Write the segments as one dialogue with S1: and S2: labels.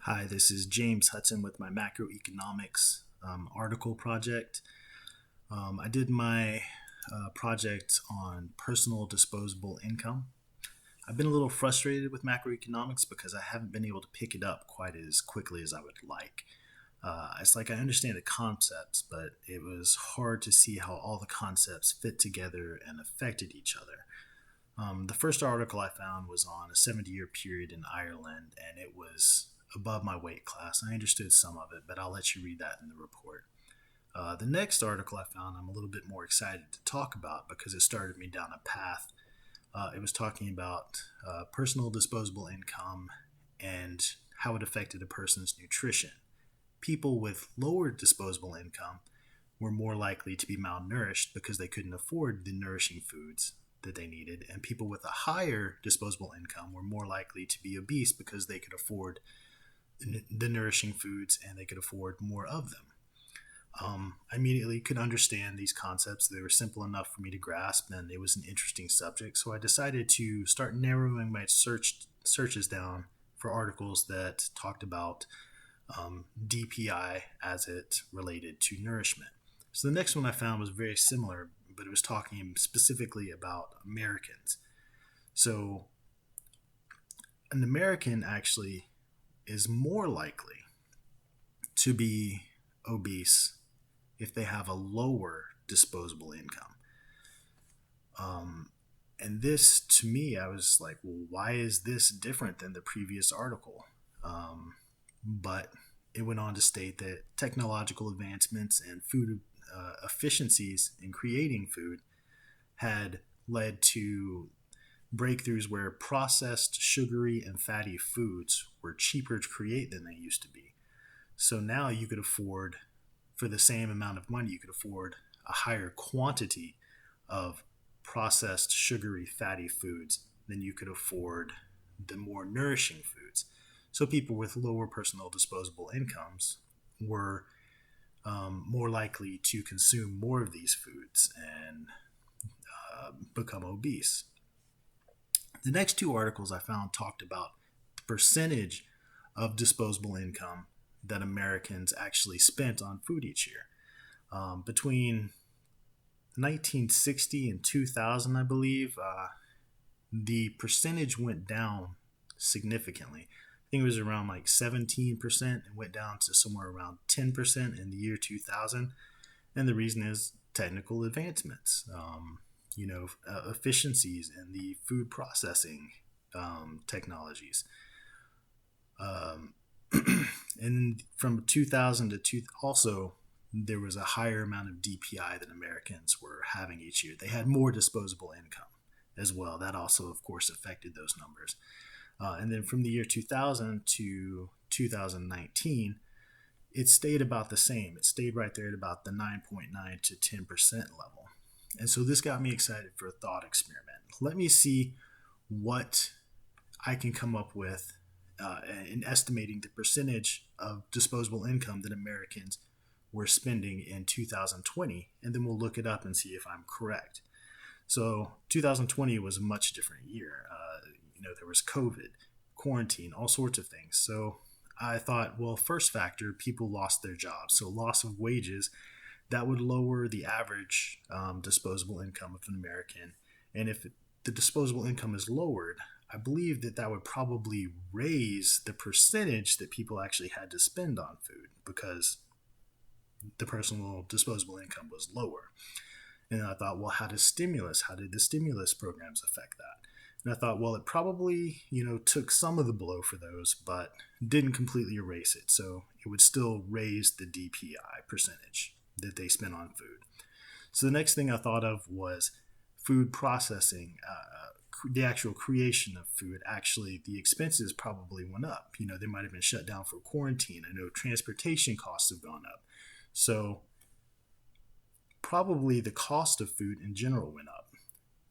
S1: Hi, this is James Hudson with my Macroeconomics article project. I did my project on personal disposable income. I've been a little frustrated with macroeconomics because I haven't been able to pick it up quite as quickly as I would like. It's like I understand the concepts, but it was hard to see how all the concepts fit together and affected each other. The first article I found was on a 70-year period in Ireland, and it was above my weight class. I understood some of it, but I'll let you read that in the report. The next article I found, I'm a little bit more excited to talk about because it started me down a path. It was talking about personal disposable income and how it affected a person's nutrition. People with lower disposable income were more likely to be malnourished because they couldn't afford the nourishing foods that they needed, and people with a higher disposable income were more likely to be obese because they could afford the nourishing foods and they could afford more of them. I immediately could understand these concepts. They were simple enough for me to grasp, and it was an interesting subject. So I decided to start narrowing my searches down for articles that talked about DPI as it related to nourishment. So the next one I found was very similar, but it was talking specifically about Americans. So an American actually is more likely to be obese if they have a lower disposable income. And this, to me, I was like, well, why is this different than the previous article? But it went on to state that technological advancements and food efficiencies in creating food had led to breakthroughs where processed, sugary, and fatty foods were cheaper to create than they used to be. So now you could afford, for the same amount of money, you could afford a higher quantity of processed, sugary, fatty foods than you could afford the more nourishing foods. So people with lower personal disposable incomes were more likely to consume more of these foods and become obese. The next two articles I found talked about the percentage of disposable income that Americans actually spent on food each year. Between 1960 and 2000, I believe, the percentage went down significantly. I think it was around like 17% and went down to somewhere around 10% in the year 2000. And the reason is technical advancements, efficiencies in the food processing technologies. Um, and from 2000 to also, there was a higher amount of DPI that Americans were having each year. They had more disposable income as well. That also, of course, affected those numbers. And then from the year 2000 to 2019, it stayed about the same. It stayed right there at about the 9.9 to 10% level. And so this got me excited for a thought experiment. Let me see what I can come up with in estimating the percentage of disposable income that Americans were spending in 2020, and then we'll look it up and see if I'm correct. So 2020 was a much different year. There was COVID, quarantine, all sorts of things. So I thought, well, first factor, people lost their jobs. So loss of wages, that would lower the average disposable income of an American. And if the disposable income is lowered, I believe that would probably raise the percentage that people actually had to spend on food because the personal disposable income was lower. And I thought, well, how did the stimulus programs affect that? And I thought, well, it probably, took some of the blow for those, but didn't completely erase it. So it would still raise the DPI percentage that they spent on food. So the next thing I thought of was food processing, the actual creation of food. Actually, the expenses probably went up. They might have been shut down for quarantine. I know transportation costs have gone up. So probably the cost of food in general went up,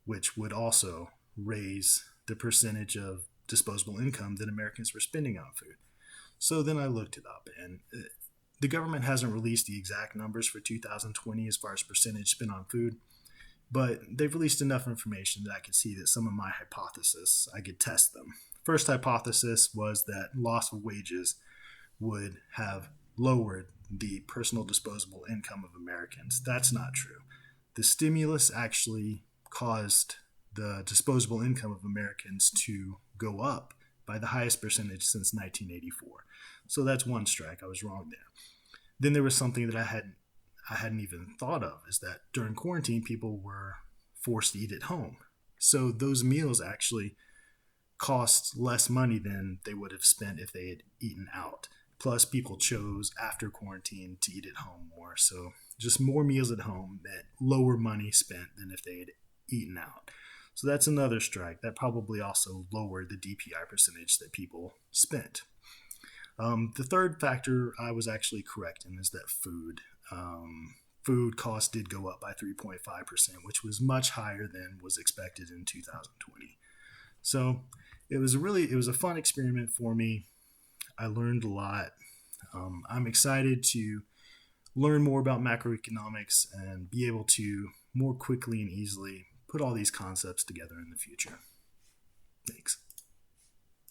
S1: which would also raise the percentage of disposable income that Americans were spending on food. So then I looked it up, and the government hasn't released the exact numbers for 2020 as far as percentage spent on food, but they've released enough information that I could see that some of my hypotheses, I could test them. First hypothesis was that loss of wages would have lowered the personal disposable income of Americans. That's not true. The stimulus actually caused the disposable income of Americans to go up by the highest percentage since 1984. So that's one strike. I was wrong there. Then there was something that I hadn't even thought of, is that during quarantine people were forced to eat at home. So those meals actually cost less money than they would have spent if they had eaten out. Plus, people chose after quarantine to eat at home more. So just more meals at home meant lower money spent than if they had eaten out. So that's another strike. That probably also lowered the DPI percentage that people spent. The third factor I was actually correct in is that food costs did go up by 3.5%, which was much higher than was expected in 2020. So it was a fun experiment for me. I learned a lot. I'm excited to learn more about macroeconomics and be able to more quickly and easily put all these concepts together in the future. Thanks.